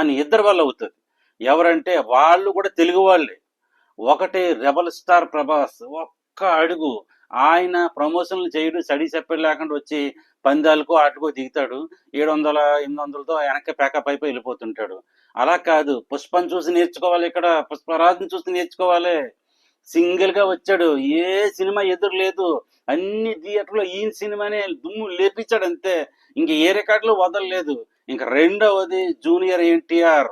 అని ఇద్దరి వల్ల అవుతుంది. ఎవరంటే వాళ్ళు కూడా తెలుగు వాళ్ళే. ఒకటి రెబల్ స్టార్ ప్రభాస్, ఒక్క అడుగు ఆయన ప్రమోషన్లు చేయడు, స్టడీ చెప్పేది లేకుండా వచ్చి పందాలకో ఆటకో దిగుతాడు. 700 800తో వెనక్కి ప్యాకప్ అయిపోయి వెళ్ళిపోతుంటాడు. అలా కాదు, పుష్పం చూసి నేర్చుకోవాలి, ఇక్కడ పుష్పరాజుని చూసి నేర్చుకోవాలి. సింగిల్ గా వచ్చాడు, ఏ సినిమా ఎదురు లేదు, అన్ని థియేటర్లో ఈయన సినిమానే దుమ్ము లేపించాడు అంతే. ఇంక ఏ రికార్డులు వదలలేదు. ఇంక రెండవది జూనియర్ ఎన్టీఆర్.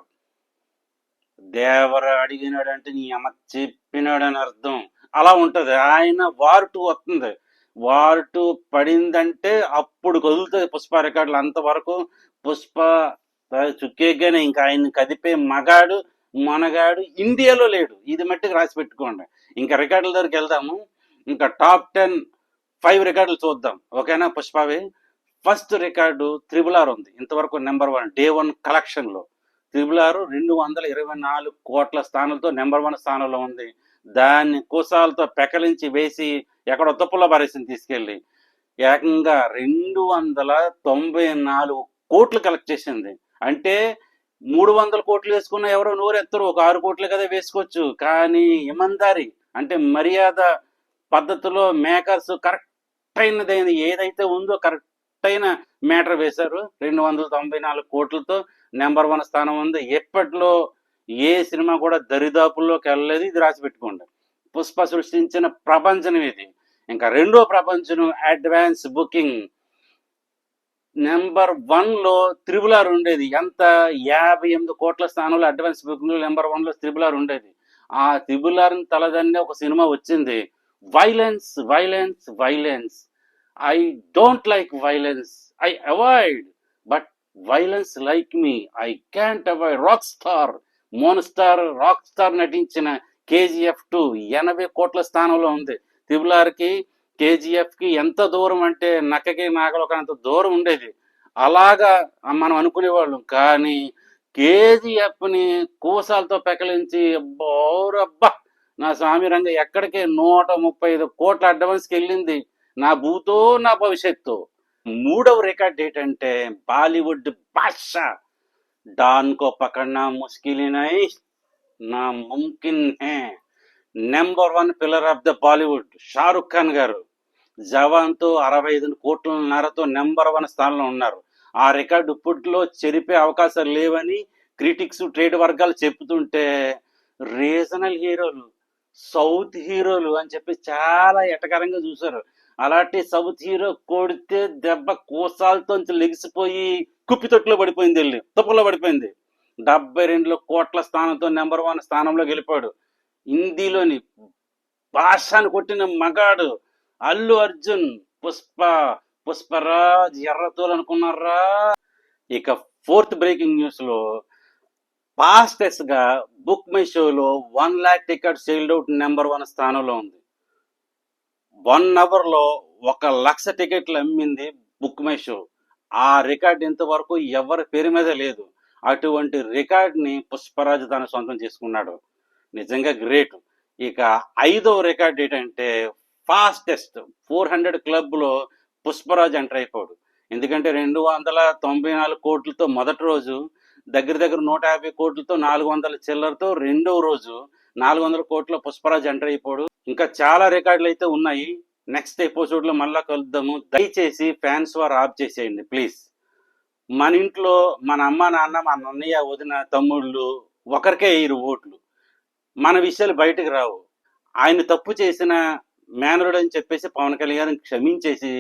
దేవర అడిగినాడంటే నీ అమ్మ చెప్పినాడని అర్థం. అలా ఉంటది. ఆయన వార్ 2 వస్తుంది. వార్ 2 పడిందంటే అప్పుడు కదులుతుంది పుష్ప రికార్డులు. అంతవరకు పుష్ప చుక్కేగానే ఇంకా ఆయన కదిపే మగాడు మనగాడు ఇండియాలో లేడు. ఇది మట్టికి రాసి పెట్టుకోండి. ఇంకా రికార్డుల దగ్గరికి వెళ్దాము. ఇంకా టాప్ 10 5 రికార్డులు చూద్దాం, ఓకేనా? పుష్పవి ఫస్ట్ రికార్డు త్రిబుల్ ఆర్ ఉంది, ఇంతవరకు నెంబర్ 1 డే 1 కలెక్షన్ లో. త్రిబుల్ ఆర్ 224 కోట్ల స్థానాలతో నెంబర్ 1 స్థానంలో ఉంది. దాన్ని కుసాలతో పెకలించి వేసి ఎక్కడో తుప్పలో పారేసింది తీసుకెళ్ళి. ఏకంగా 294 కోట్లు కలెక్ట్ చేసింది. అంటే 300 కోట్లు వేసుకున్న ఎవరో నోరెత్తరు, ఒక 6 కోట్లు కదా వేసుకోవచ్చు. కానీ ఇమందారి అంటే మర్యాద పద్ధతిలో మేకర్స్ కరెక్ట్ అయినది ఏదైతే ఉందో కరెక్ట్ అయిన మ్యాటర్ వేశారు. 294 కోట్లతో నెంబర్ 1 స్థానం ఉంది. ఎప్పట్లో ఏ సినిమా కూడా దరిదాపుల్లోకి వెళ్ళలేదు. ఇది రాసి పెట్టుకోండి. పుష్ప సృష్టించిన ప్రపంచం ఇది. ఇంకా రెండో ప్రపంచం అడ్వాన్స్ బుకింగ్. నెంబర్ 1లో త్రిబుల్ ఆర్ ఉండేది. ఎంత 58 కోట్ల స్థానంలో అడ్వాన్స్ బుకింగ్ నెంబర్ 1లో త్రిబుల్ ఆర్ ఉండేది. ఆ త్రిబుల్ ఆర్ తలదన్నే ఒక సినిమా వచ్చింది, violence violence violence. I don't like violence, I avoid, but violence like me, I can't avoid. Rock star, monster, rock star నటించిన KGF 2 80 కోట్ల స్థానంలో ఉంది. త్రిబుల్ ఆర్కి KGF కి ఎంత దూరం అంటే నక్కకి నాగలోకంత దూరం ఉండేది. అలాగా మనం అనుకునేవాళ్ళం. కానీ KGFని కూసాలతో పెకలించి బోరబ్బా నా స్వామి రంగ ఎక్కడికి 135 కోట్ల అడ్వాన్స్కి వెళ్ళింది. నా భూతో నా భవిష్యత్తు. మూడవ రికార్డ్ ఏంటంటే బాలీవుడ్ బాద్షా, డాన్ కో పకడ్నా ముష్కిల్ నహీ నా ముమ్కిన్ హే. Number 1 pillar of the Bollywood Shahrukh Khan గారు జవాన్తో 65 కోట్లన్నరతో నెంబర్ 1 స్థానంలో ఉన్నారు. ఆ రికార్డు ఇప్పట్లో చెరిపే అవకాశాలు లేవని క్రిటిక్స్, ట్రేడ్ వర్గాలు చెప్తుంటే రీజనల్ హీరోలు, సౌత్ హీరోలు అని చెప్పి చాలా ఎటకరంగా చూశారు. అలాంటి సౌత్ హీరో కొడితే దెబ్బ కోసాలతో లెగిసిపోయి కుప్పితొట్టులో పడిపోయింది, వెళ్ళి తుప్పలో పడిపోయింది. 72 కోట్ల స్థానంతో నెంబర్ 1 స్థానంలో గెలిపాడు. హిందీలోని భాషను కొట్టిన మగాడు అల్లు అర్జున్. పుష్పరాజ్ ఎర్రతోలు అనుకున్నారా? ఇక ఫోర్త్ బ్రేకింగ్ న్యూస్ లో ఫాస్టెస్ట్ గా బుక్ మై షోలో 1 lakh ticket sealed out number 1 స్థానంలో ఉంది. 1 hour లో 1 లక్ష టికెట్లు అమ్మింది బుక్ మై షో. ఆ రికార్డ్ ఇంతవరకు ఎవరి పేరు మీద లేదు. అటువంటి రికార్డ్ని పుష్పరాజు తన సొంతం చేసుకున్నాడు. నిజంగా గ్రేట్. ఇక 5వ రికార్డ్ ఏంటంటే ఫాస్టెస్ట్ 400 క్లబ్లో పుష్పరాజు ఎంటర్ అయిపోయాడు. ఎందుకంటే 294 కోట్లతో మొదటి రోజు, దగ్గర 150 కోట్లతో 400 చిల్లరతో రెండవ రోజు 400 కోట్ల పుష్పరాజు ఎంటర్ అయిపోయాడు. ఇంకా చాలా రికార్డులు అయితే ఉన్నాయి. నెక్స్ట్ ఎపిసోడ్లో మళ్ళా కలుద్దాము. దయచేసి ఫ్యాన్స్ వారు ఆఫ్ చేసేయండి ప్లీజ్. మన ఇంట్లో మన అమ్మ నాన్న, మన అన్నయ్య, వదిన, తమ్ముళ్ళు ఒకరికే 2 ఓట్లు. మన విషయాలు బయటకు రావు. ఆయన తప్పు చేసిన మేనరుడు అని చెప్పేసి పవన్ కళ్యాణ్ క్షమించేసి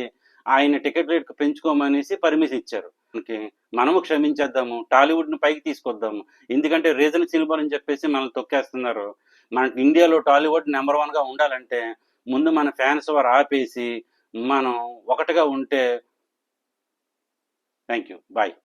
ఆయన టికెట్ రేట్ పెంచుకోమనేసి పర్మిషన్ ఇచ్చారు. మనము క్షమించేద్దాము, టాలీవుడ్ ను పైకి తీసుకొద్దాము. ఎందుకంటే రీజన్ సినిమాలు అని చెప్పేసి మనల్ని తొక్కేస్తున్నారు. మన ఇండియాలో టాలీవుడ్ నెంబర్ 1గా ఉండాలంటే ముందు మన ఫ్యాన్స్ వారు ఆపేసి మనం ఒకటిగా ఉంటే. Thank you, bye.